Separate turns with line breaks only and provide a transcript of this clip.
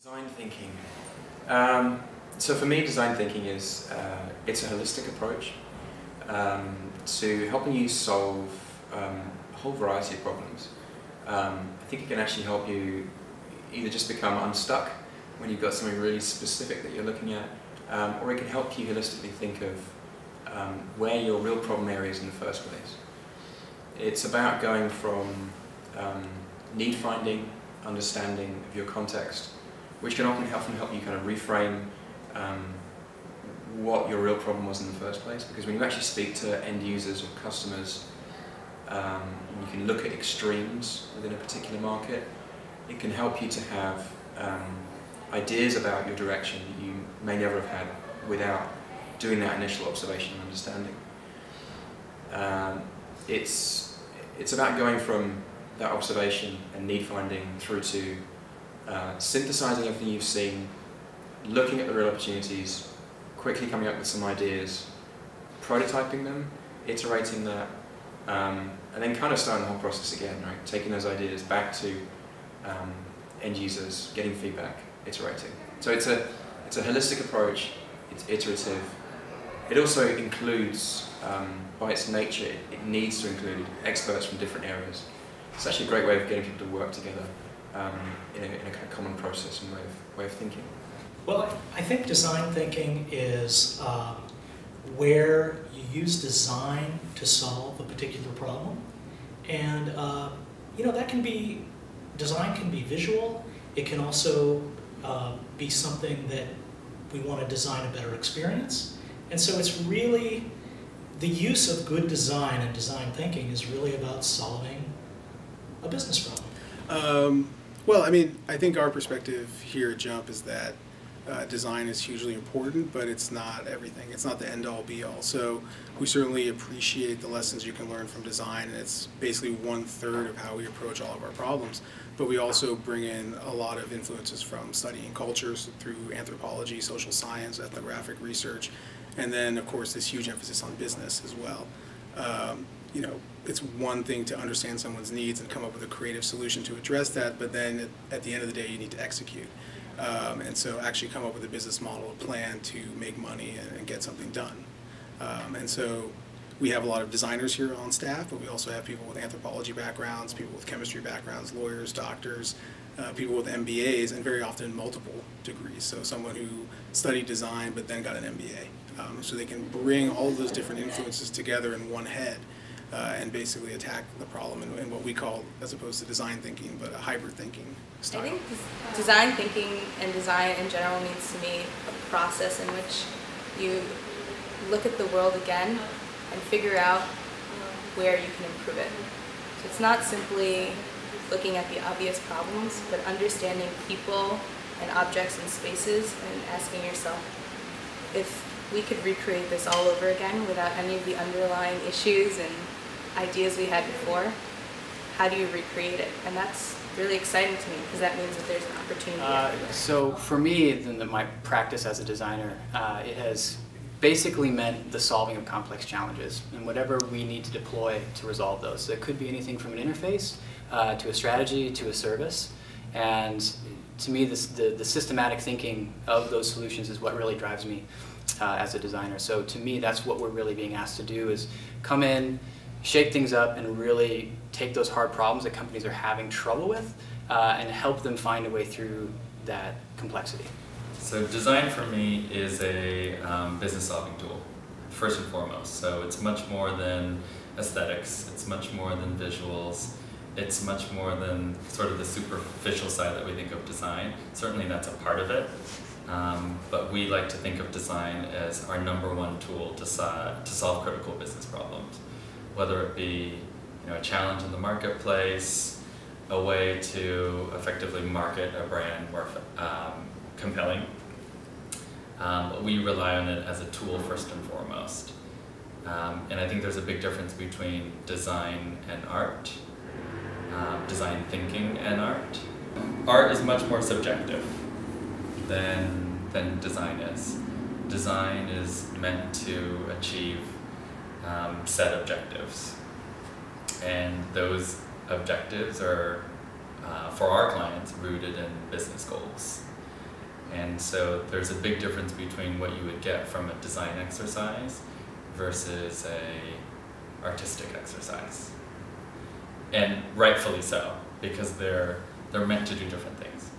Design thinking. So for me, design thinking is it's a holistic approach to helping you solve a whole variety of problems. I think it can actually help you either just become unstuck when you've got something really specific that you're looking at, or it can help you holistically think of where your real problem area is in the first place. It's about going from need finding, understanding of your context, which can often help you kind of reframe what your real problem was in the first place. Because when you actually speak to end users or customers, you can look at extremes within a particular market. It can help you to have ideas about your direction that you may never have had without doing that initial observation and understanding. It's about going from that observation and need finding through to synthesizing everything you've seen, looking at the real opportunities, quickly coming up with some ideas, prototyping them, iterating that, and then kind of starting the whole process again, right? Taking those ideas back to end users, getting feedback, iterating. So it's a holistic approach, it's iterative. It also includes, by its nature, it needs to include experts from different areas. It's actually a great way of getting people to work together in a kind of common process and way of thinking.
Well, I think design thinking is where you use design to solve a particular problem. And that can be, design can be visual. It can also be something that we want to design a better experience. And so it's really, the use of good design and design thinking is really about solving a business problem.
Well, I mean, I think our perspective here at Jump is that design is hugely important, but it's not everything. It's not the end-all, be-all. So we certainly appreciate the lessons you can learn from design, and it's basically 1/3 of how we approach all of our problems. But we also bring in a lot of influences from studying cultures through anthropology, social science, ethnographic research, and then, of course, this huge emphasis on business as well. It's one thing to understand someone's needs and come up with a creative solution to address that, but then at the end of the day, you need to execute. And so actually come up with a business model, a plan to make money and get something done. And so we have a lot of designers here on staff, but we also have people with anthropology backgrounds, people with chemistry backgrounds, lawyers, doctors, people with MBAs, and very often multiple degrees. So someone who studied design but then got an MBA. So they can bring all of those different influences together in one head and basically attack the problem in what we call, as opposed to design thinking, but a hybrid thinking style.
I think design thinking and design in general means to me a process in which you look at the world again and figure out where you can improve it. So it's not simply looking at the obvious problems, but understanding people and objects and spaces and asking yourself, if we could recreate this all over again without any of the underlying issues and ideas we had before, how do you recreate it? And that's really exciting to me because that means that there's an opportunity.
So for me, my practice as a designer, it has basically meant the solving of complex challenges and whatever we need to deploy to resolve those. So it could be anything from an interface to a strategy to a service. And to me, the systematic thinking of those solutions is what really drives me as a designer. So to me, that's what we're really being asked to do, is come in, shake things up, and really take those hard problems that companies are having trouble with and help them find a way through that complexity.
So design for me is a business solving tool, first and foremost. So it's much more than aesthetics, it's much more than visuals, it's much more than sort of the superficial side that we think of design. Certainly that's a part of it. But we like to think of design as our #1 tool to solve critical business problems, whether it be a challenge in the marketplace, a way to effectively market a brand more compelling. But we rely on it as a tool first and foremost. And I think there's a big difference between design and art, design thinking and art. Art is much more subjective than design is. Design is meant to achieve set objectives, and those objectives are, for our clients, rooted in business goals. And so there's a big difference between what you would get from a design exercise versus a artistic exercise. And rightfully so, because they're meant to do different things.